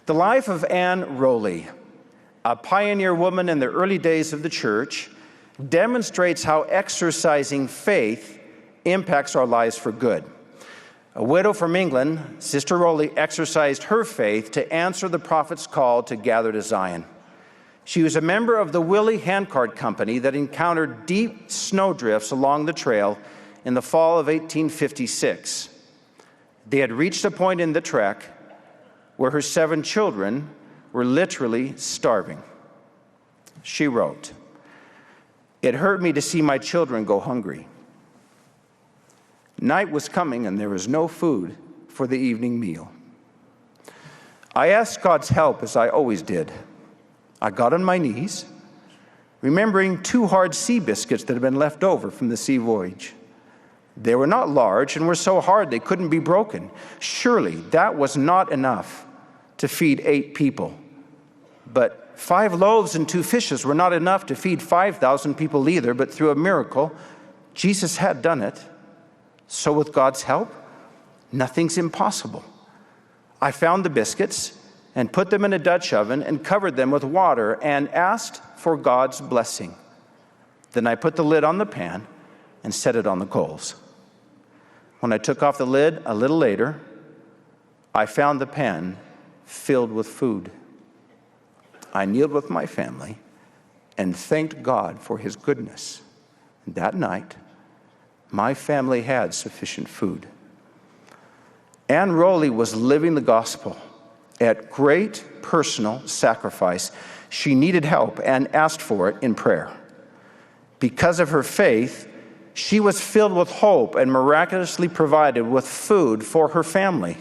The life of Anne Rowley, a pioneer woman in the early days of the church, demonstrates how exercising faith impacts our lives for good. A widow from England, Sister Rowley exercised her faith to answer the prophet's call to gather to Zion. She was a member of the Willie Handcart Company that encountered deep snowdrifts along the trail in the fall of 1856. They had reached a point in the trek where her 7 children were literally starving. She wrote, "It hurt me to see my children go hungry. Night was coming and there was no food for the evening meal. I asked God's help as I always did. I got on my knees, remembering 2 hard sea biscuits that had been left over from the sea voyage. They were not large and were so hard they couldn't be broken. Surely that was not enough to feed 8 people. But 5 loaves and 2 fishes were not enough to feed 5,000 people either, but through a miracle, Jesus had done it. So with God's help, nothing's impossible. I found the biscuits and put them in a Dutch oven and covered them with water and asked for God's blessing. Then I put the lid on the pan and set it on the coals. When I took off the lid a little later, I found the pan filled with food. I kneeled with my family and thanked God for his goodness. That night, my family had sufficient food." Anne Rowley was living the gospel at great personal sacrifice. She needed help and asked for it in prayer. Because of her faith, she was filled with hope and miraculously provided with food for her family.